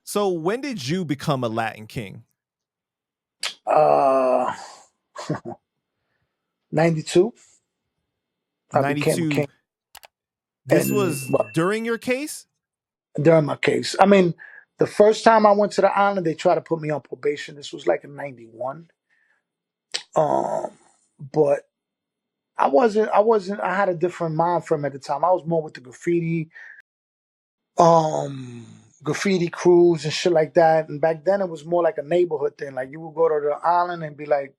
So when did you become a Latin king? Uh, 92, I became 92. king. This And was well, during your case? during my case, I mean, the first time I went to the island, they tried to put me on probation. This was like in 91. Um, but I had a different mind frame at the time. I was more with the um, graffiti crews and shit like that. And back then it was more like a neighborhood thing. Like you would go to the island and be like,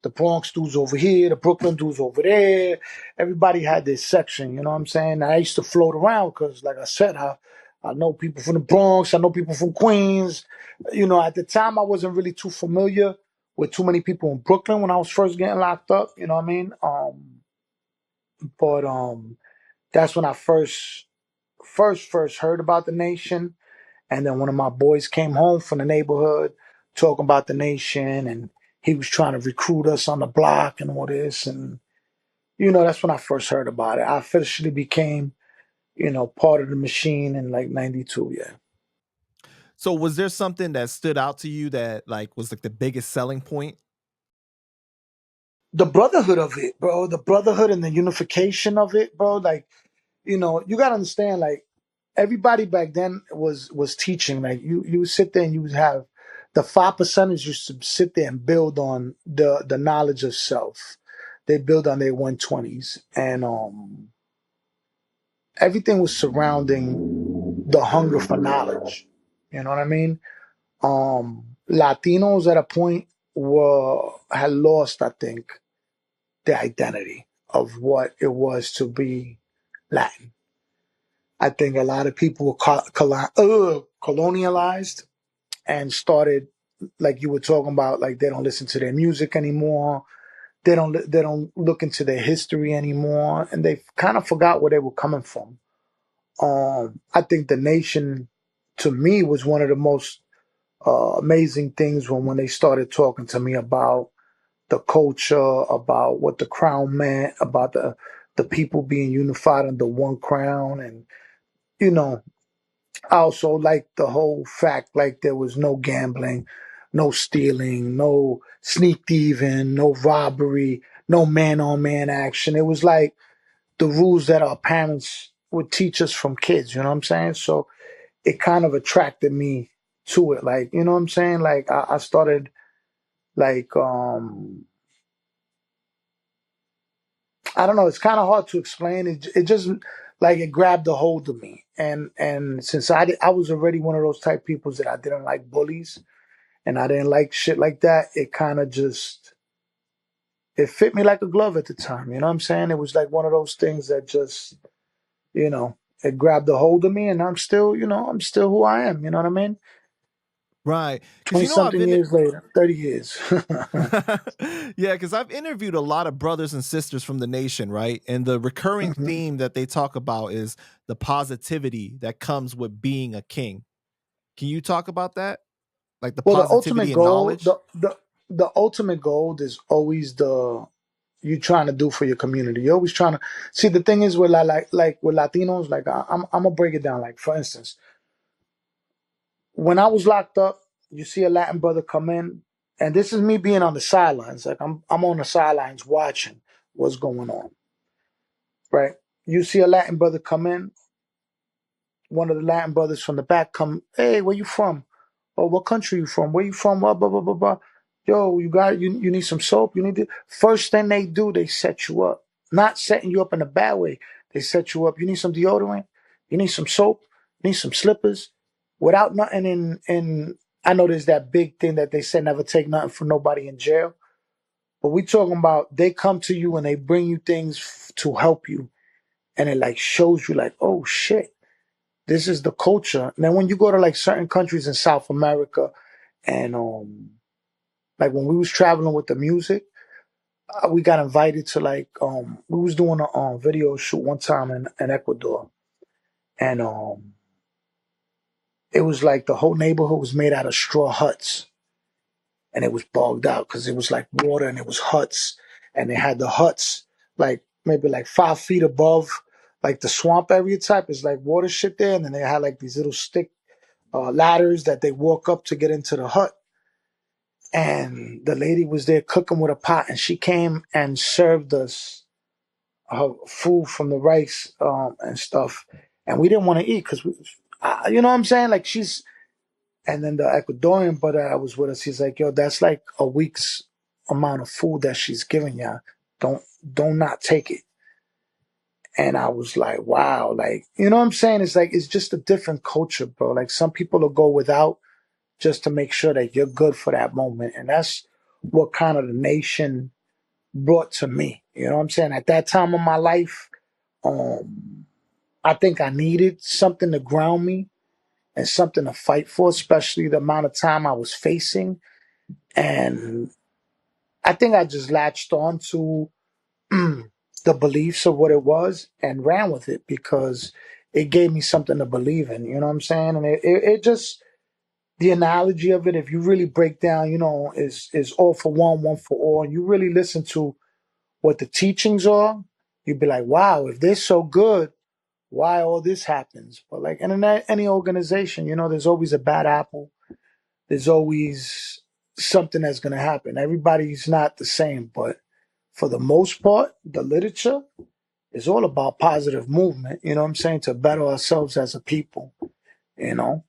the Bronx dudes over here, the Brooklyn dudes over there. Everybody had their section, you know what I'm saying? I used to float around because, like I said, I know people from the Bronx, I know people from Queens. You know, at the time, I wasn't really too familiar with too many people in Brooklyn when I was first getting locked up, you know what I mean? But that's when I first heard about the nation. And then one of my boys came home from the neighborhood talking about the nation, and he was trying to recruit us on the block and all this. And, that's when I first heard about it. I officially became, part of the machine in like 92. Yeah. So was there something that stood out to you that like was like the biggest selling point? The brotherhood of it, bro. The brotherhood and the unification of it, bro. Like, you got to understand, like, everybody back then was teaching. Like, you would sit there and you would have the 5%ers used to sit there and build on the knowledge of self. They build on their 120s, and everything was surrounding the hunger for knowledge. You know what I mean? Latinos at a point were had lost, I think, the identity of what it was to be Latin. I think a lot of people were colonialized and started, like you were talking about, like they don't listen to their music anymore. They don't look into their history anymore, and they kind of forgot where they were coming from. I think the nation, to me, was one of the most amazing things when they started talking to me about the culture, about what the crown meant, about the people being unified under one crown. And you know, I also like the whole fact like there was no gambling, no stealing, no sneak thieving, no robbery, no man on man action. It was like the rules that our parents would teach us from kids, you know what I'm saying? So it kind of attracted me to it. Like, you know what I'm saying? Like I started like I don't know, it's kinda hard to explain. It just like it grabbed a hold of me. And since I was already one of those type people that I didn't like bullies and I didn't like shit like that, it kinda just it fit me like a glove at the time. You know what I'm saying? It was like one of those things that just, you know, it grabbed a hold of me, and I'm still who I am. You know what I mean? Right. Cuz 20 something years later, 30 years. yeah, because I've interviewed a lot of brothers and sisters from the nation, right? And the recurring Mhm. theme that they talk about is the positivity that comes with being a king. Can you talk about that? Like the Well, the ultimate positivity and goal, knowledge? the ultimate goal is always the you trying to do for your community. You're always trying to see. The thing is with like with Latinos, like I'm gonna break it down. Like for instance, when I was locked up, you see a Latin brother come in, and this is me being on the sidelines. Like I'm on the sidelines watching what's going on. Right? You see a Latin brother come in, one of the Latin brothers from the back come, hey, where you from? Oh, what country you from? Where you from? Blah blah blah blah blah. Yo, you need some soap. You need to. First thing they do, they set you up. Not setting you up in a bad way. They set you up. You need some deodorant. You need some soap. You need some slippers. Without nothing in. I know there's that big thing that they said never take nothing from nobody in jail. But we talking about they come to you and they bring you things to help you, and it like shows you like, oh shit, this is the culture. Now, when you go to like certain countries in South America, and like when we was traveling with the music, we got invited to like we was doing a video shoot one time in Ecuador, and it was like the whole neighborhood was made out of straw huts, and it was bogged out because it was like water and it was huts, and they had the huts like maybe like 5 feet above like the swamp area type. Is like water shit there, and then they had like these little stick ladders that they walk up to get into the hut. And the lady was there cooking with a pot, and she came and served us her food from the rice and stuff. And we didn't want to eat because, you know what I'm saying? Like she's, and then the Ecuadorian brother that was with us, he's like, yo, that's like a week's amount of food that she's giving y'all. Don't not take it. And I was like, wow, like, you know what I'm saying? It's like, it's just a different culture, bro. Like some people will go without just to make sure that you're good for that moment. And that's what kind of the nation brought to me. You know what I'm saying? At that time of my life, I think I needed something to ground me and something to fight for, especially the amount of time I was facing. And I think I just latched on to the beliefs of what it was and ran with it because it gave me something to believe in. You know what I'm saying? And it just, the analogy of it, if you really break down, you know, is all for one for all. And you really listen to what the teachings are, you'd be like, wow, if they're so good, why all this happens? But like in any organization, you know, there's always a bad apple. There's always something that's going to happen. Everybody's not the same, but for the most part, the literature is all about positive movement, you know what I'm saying, to better ourselves as a people, you know.